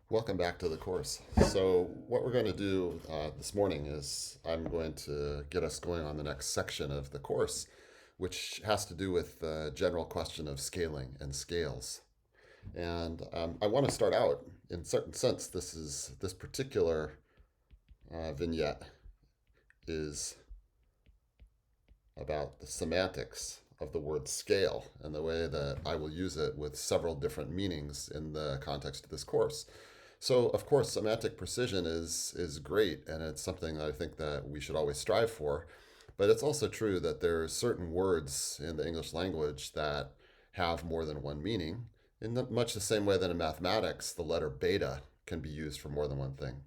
Welcome back to the course. So what we're going to do this morning is I'm going to get us going on the next section of the course, which has to do with the general question of scaling and scales. And I want to start out, in a certain sense, this particular vignette is about the semantics of the word scale and the way that I will use it with several different meanings in the context of this course. So, of course, semantic precision is great, and it's something that I think that we should always strive for. But it's also true that there are certain words in the English language that have more than one meaning, in much the same way that in mathematics, the letter beta can be used for more than one thing.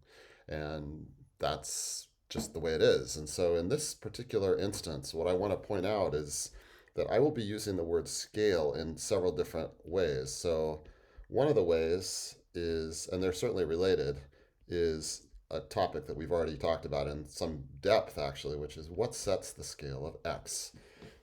And that's just the way it is. And so, in this particular instance, what I want to point out is that I will be using the word scale in several different ways. So, one of the ways is, and they're certainly related, is a topic that we've already talked about in some depth, actually, which is what sets the scale of x.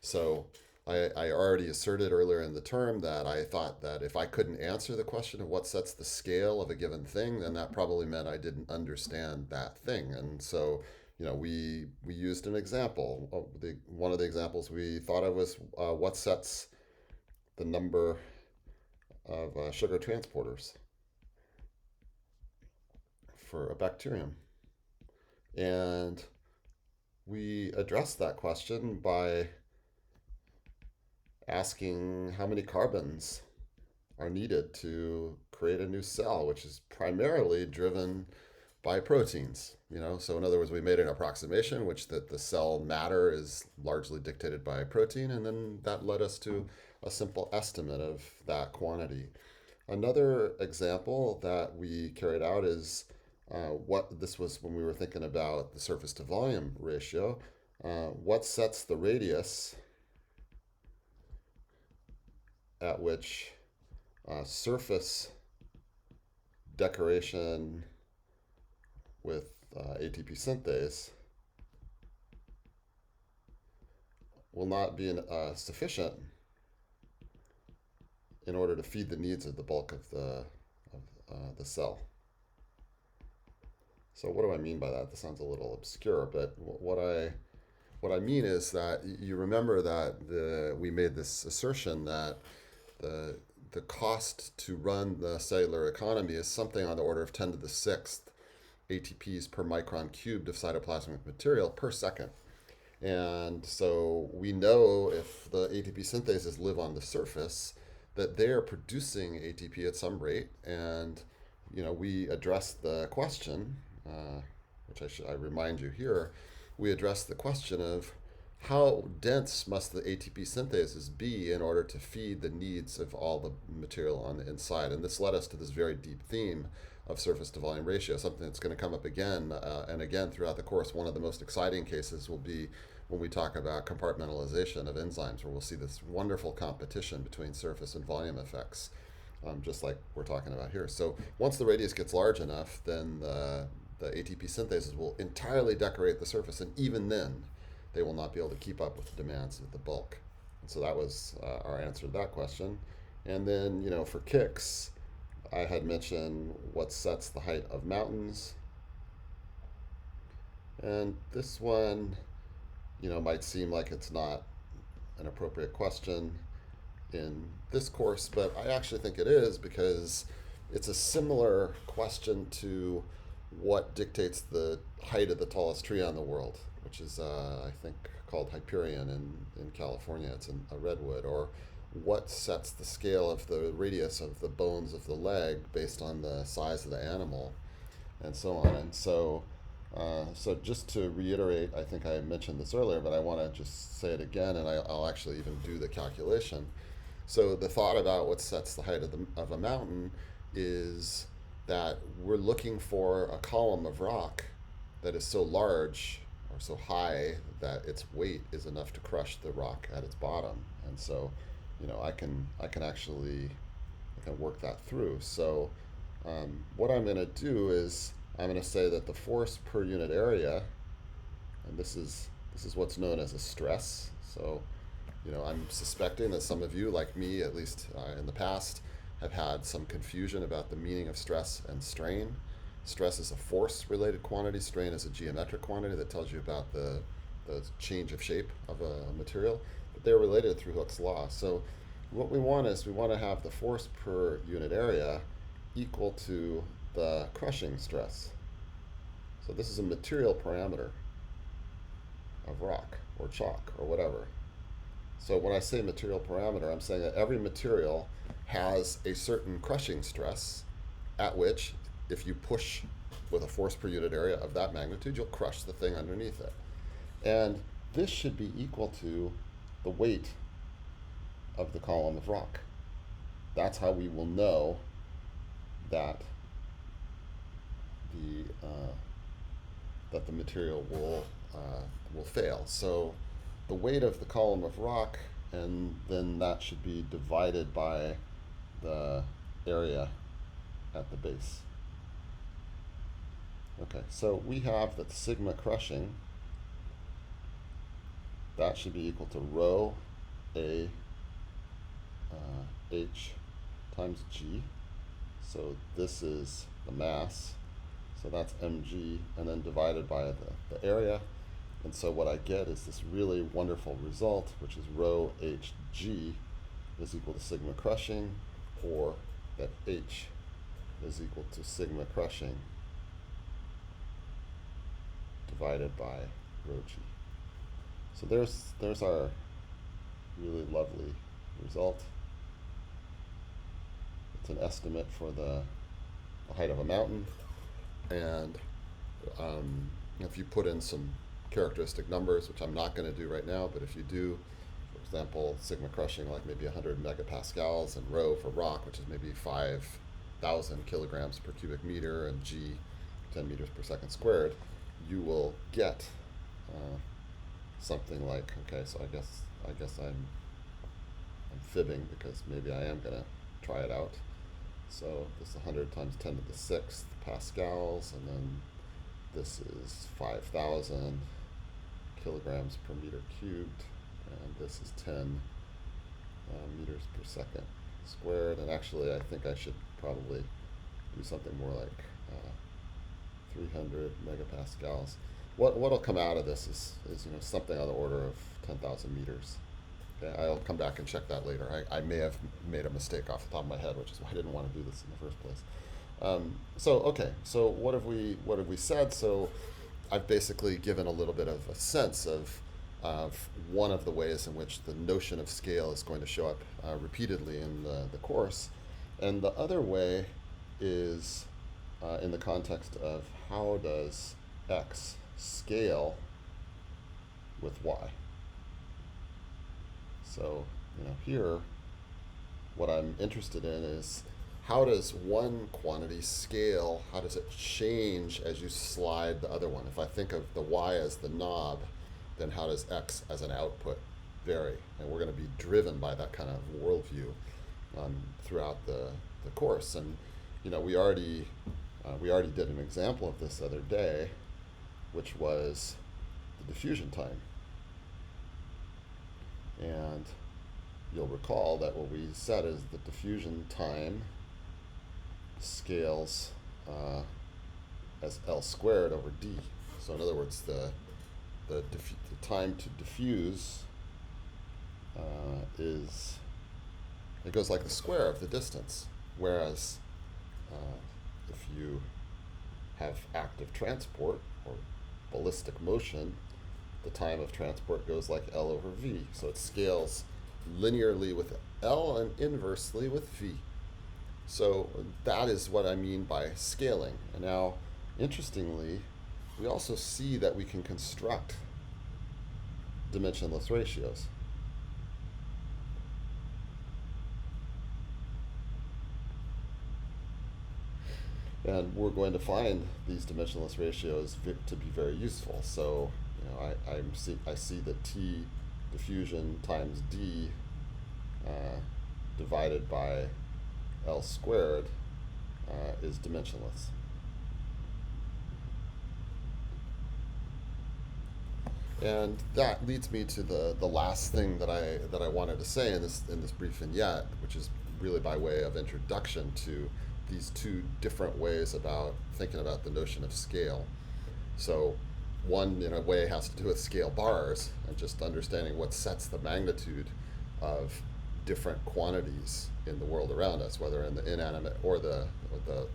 So I already asserted earlier in the term that I thought that if I couldn't answer the question of what sets the scale of a given thing, then that probably meant I didn't understand that thing. And so, we used an example. One of the examples we thought of was what sets the number of sugar transporters for a bacterium. And we addressed that question by asking how many carbons are needed to create a new cell, which is primarily driven by proteins. So in other words, we made an approximation, which that the cell matter is largely dictated by protein, and then that led us to a simple estimate of that quantity. Another example that we carried out is what this was when we were thinking about the surface to volume ratio. What sets the radius at which surface decoration with ATP synthase will not be sufficient in order to feed the needs of the bulk of the cell. So what do I mean by that? This sounds a little obscure, but what I mean is that you remember that we made this assertion that the cost to run the cellular economy is something on the order of 10 to the sixth ATPs per micron cubed of cytoplasmic material per second. And so we know if the ATP synthases live on the surface, that they are producing ATP at some rate. And, we addressed the question, which I remind you here, we addressed the question of how dense must the ATP synthases be in order to feed the needs of all the material on the inside. And this led us to this very deep theme of surface to volume ratio, something that's going to come up again and again throughout the course. One of the most exciting cases will be when we talk about compartmentalization of enzymes, where we'll see this wonderful competition between surface and volume effects, just like we're talking about here. So once the radius gets large enough, then the ATP synthases will entirely decorate the surface, and even then, they will not be able to keep up with the demands of the bulk. And so that was our answer to that question. And then, for kicks, I had mentioned what sets the height of mountains. And this one, might seem like it's not an appropriate question in this course, but I actually think it is because it's a similar question to what dictates the height of the tallest tree on the world, which is, I think, called Hyperion in California. It's a redwood. Or what sets the scale of the radius of the bones of the leg based on the size of the animal, and so on. And so just to reiterate, I think I mentioned this earlier, but I want to just say it again, and I'll actually even do the calculation. So the thought about what sets the height of a mountain is that we're looking for a column of rock that is so large or so high that its weight is enough to crush the rock at its bottom. And so, I can actually work that through. So what I'm going to do is I'm going to say that the force per unit area, and this is what's known as a stress. So I'm suspecting that some of you, like me, at least in the past, have had some confusion about the meaning of stress and strain. Stress is a force-related quantity. Strain is a geometric quantity that tells you about the change of shape of a material. But they're related through Hooke's law. So what we want is we want to have the force per unit area equal to the crushing stress. So this is a material parameter of rock or chalk or whatever. So when I say material parameter, I'm saying that every material has a certain crushing stress at which, if you push with a force per unit area of that magnitude, you'll crush the thing underneath it. And this should be equal to the weight of the column of rock. That's how we will know that the material will fail. So the weight of the column of rock, and then that should be divided by the area at the base. Okay, so we have that sigma crushing, that should be equal to rho A H times G. So this is the mass, so that's mg, and then divided by the area. And so what I get is this really wonderful result, which is rho hg is equal to sigma crushing, or that h is equal to sigma crushing divided by rho g. So there's our really lovely result. It's an estimate for the height of a mountain, and if you put in some characteristic numbers, which I'm not going to do right now, but if you do, for example, sigma crushing like maybe 100 megapascals, and rho for rock, which is maybe 5,000 kilograms per cubic meter, and g 10 meters per second squared, you will get something like, okay, so I guess I'm fibbing, because maybe I am going to try it out. So this is 100 times 10 to the 6th pascals, and then this is 5,000 kilograms per meter cubed, and this is 10 meters per second squared. And actually, I think I should probably do something more like 300 megapascals. What'll come out of this is something on the order of 10,000 meters. Okay, I'll come back and check that later. I may have made a mistake off the top of my head, which is why I didn't want to do this in the first place. So what have we said? So I've basically given a little bit of a sense of one of the ways in which the notion of scale is going to show up repeatedly in the course, and the other way is in the context of how does x scale with y. So here, what I'm interested in is, how does one quantity scale? How does it change as you slide the other one? If I think of the y as the knob, then how does x as an output vary? And we're going to be driven by that kind of worldview throughout the course. And we already did an example of this the other day, which was the diffusion time. And you'll recall that what we said is the diffusion time scales as L squared over D. So in other words, the time to diffuse it goes like the square of the distance, whereas if you have active transport or ballistic motion, the time of transport goes like L over V. So it scales linearly with L and inversely with V. So that is what I mean by scaling. And now, interestingly, we also see that we can construct dimensionless ratios. And we're going to find these dimensionless ratios to be very useful. So I see that T diffusion times D divided by L squared is dimensionless. And that leads me to the last thing that I wanted to say in this brief vignette, which is really by way of introduction to these two different ways about thinking about the notion of scale. So one, in a way, has to do with scale bars and just understanding what sets the magnitude of different quantities in the world around us, whether in the inanimate or the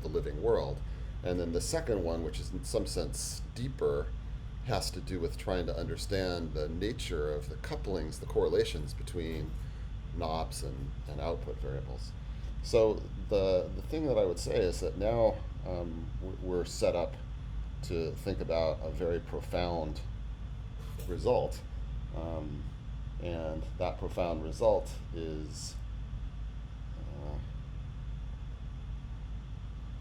living world. And then the second one, which is in some sense deeper, has to do with trying to understand the nature of the couplings, the correlations between knobs and output variables. So the thing that I would say is that now we're set up to think about a very profound result. And that profound result is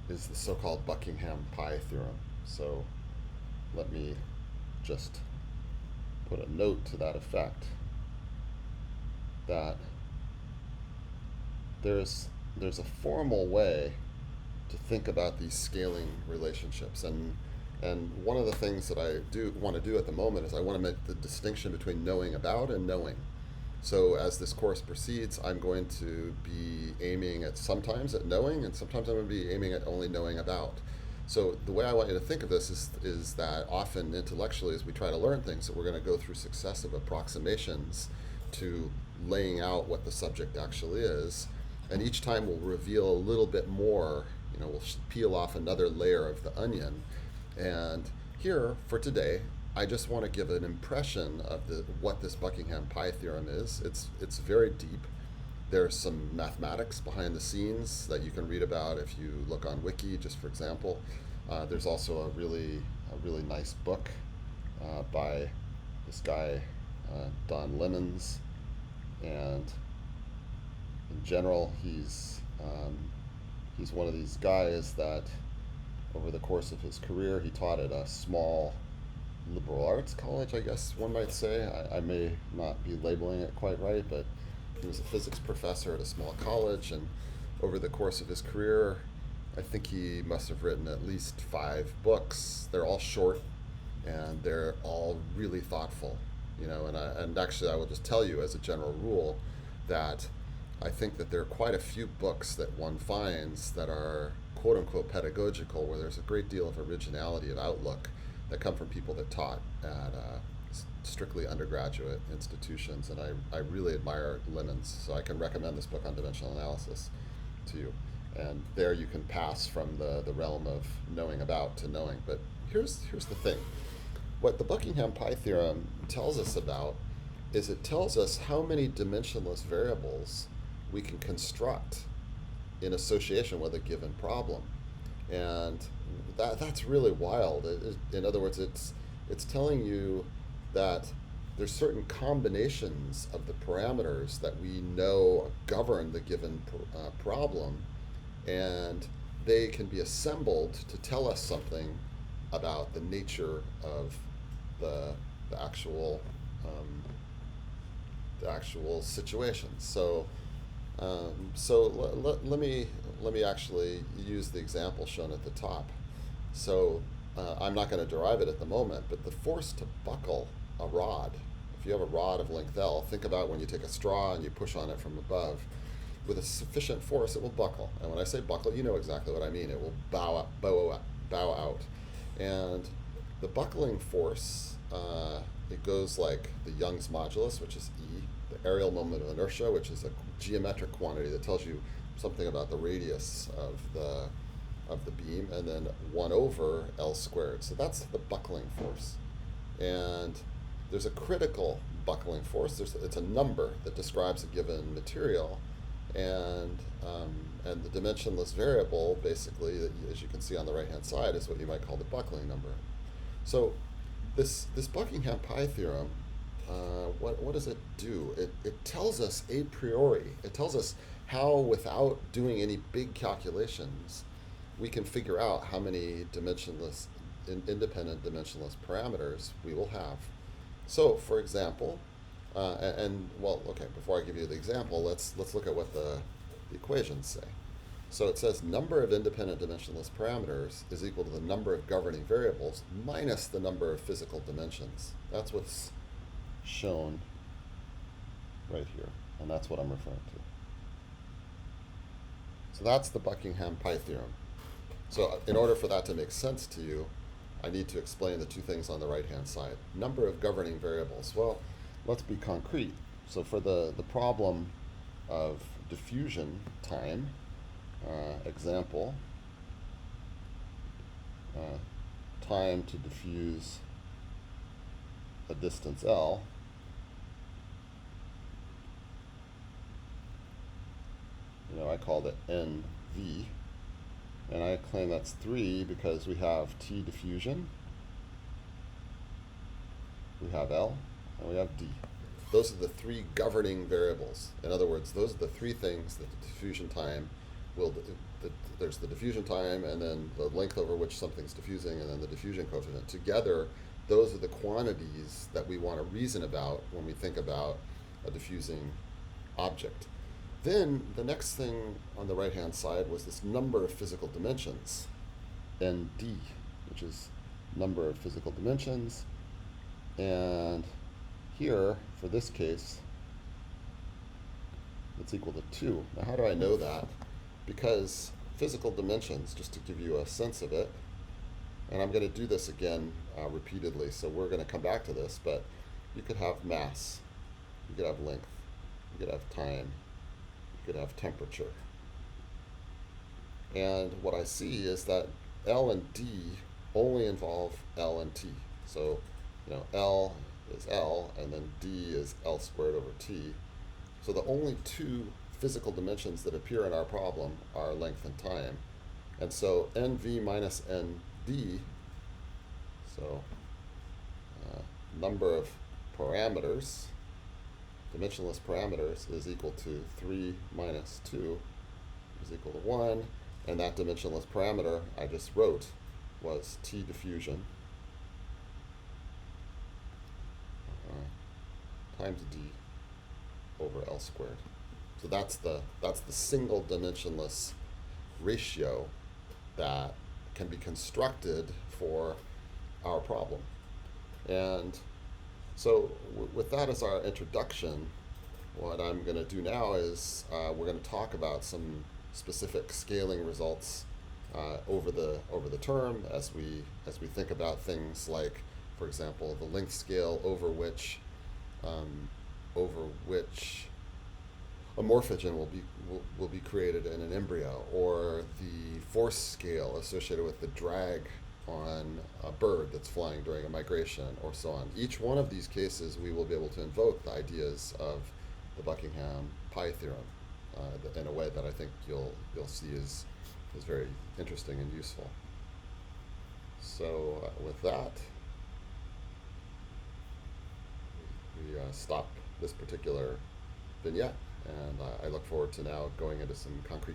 the so-called Buckingham Pie Theorem. So let me just put a note to that effect, that there's a formal way to think about these scaling relationships. And one of the things that I do want to do at the moment is I want to make the distinction between knowing about and knowing. So as this course proceeds, I'm going to be aiming at sometimes at knowing, and sometimes I'm going to be aiming at only knowing about. So the way I want you to think of this is that often intellectually, as we try to learn things, that we're going to go through successive approximations to laying out what the subject actually is. And each time we'll reveal a little bit more, we'll peel off another layer of the onion. And here, for today, I just want to give an impression of what this Buckingham Pie Theorem is. It's very deep. There's some mathematics behind the scenes that you can read about if you look on Wiki, just for example. There's also a really nice book by this guy, Don Lemons. And in general, he's one of these guys that over the course of his career, he taught at a small liberal arts college, I guess one might say. I may not be labeling it quite right, but he was a physics professor at a small college, and over the course of his career, I think he must have written at least 5 books. They're all short, and they're all really thoughtful, and actually I will just tell you as a general rule that I think that there are quite a few books that one finds that are quote-unquote pedagogical, where there's a great deal of originality of outlook that come from people that taught at strictly undergraduate institutions, and I really admire Lemons, so I can recommend this book on dimensional analysis to you. And there you can pass from the realm of knowing about to knowing. But here's the thing. What the Buckingham Pie Theorem tells us about is it tells us how many dimensionless variables we can construct in association with a given problem. And that's really wild. In other words, it's telling you that there's certain combinations of the parameters that we know govern the given problem, and they can be assembled to tell us something about the nature of the actual situation. So let me actually use the example shown at the top. So I'm not going to derive it at the moment, but the force to buckle a rod, if you have a rod of length L, think about when you take a straw and you push on it from above. With a sufficient force, it will buckle. And when I say buckle, you know exactly what I mean. It will bow out. And the buckling force, it goes like the Young's modulus, which is E, the areal moment of inertia, which is a geometric quantity that tells you something about the radius of the beam, and then 1 over L squared. So that's the buckling force. And there's a critical buckling force. It's a number that describes a given material, and the dimensionless variable, basically, as you can see on the right-hand side, is what you might call the buckling number. So this Buckingham Pie Theorem, what does it do? It tells us a priori. It tells us how, without doing any big calculations, we can figure out how many independent dimensionless parameters we will have. So, for example, before I give you the example, let's look at what the equations say. So it says number of independent dimensionless parameters is equal to the number of governing variables minus the number of physical dimensions. That's what's shown right here, and that's what I'm referring to. So that's the Buckingham Pie Theorem. So in order for that to make sense to you, I need to explain the two things on the right-hand side. Number of governing variables. Well, let's be concrete. So for the problem of diffusion time, example, time to diffuse a distance L, I called it NV, and I claim that's 3 because we have T diffusion, we have L, and we have D. Those are the three governing variables. In other words, those are the three things that the diffusion time will do. There's the diffusion time, and then the length over which something's diffusing, and then the diffusion coefficient. Together, those are the quantities that we want to reason about when we think about a diffusing object. Then the next thing on the right-hand side was this number of physical dimensions, ND, which is number of physical dimensions. And here, for this case, it's equal to 2. Now, how do I know that? Because physical dimensions, just to give you a sense of it, and I'm going to do this again repeatedly, so we're going to come back to this, but you could have mass, you could have length, you could have time, you could have temperature. And what I see is that L and D only involve L and T. So, L is L, and then D is L squared over T. So the only two physical dimensions that appear in our problem are length and time. And so NV minus ND, so number of parameters, dimensionless parameters, is equal to 3 minus 2 is equal to 1. And that dimensionless parameter I just wrote was T diffusion times D over L squared. So that's the single dimensionless ratio that can be constructed for our problem. And so with that as our introduction, what I'm going to do now is we're going to talk about some specific scaling results over the term as we think about things like, for example, the length scale over which a morphogen will be created in an embryo, or the force scale associated with the drag on a bird that's flying during a migration, or so on. Each one of these cases, we will be able to invoke the ideas of the Buckingham Pie Theorem in a way that I think you'll see is very interesting and useful. So with that, we stop this particular vignette, and I look forward to now going into some concrete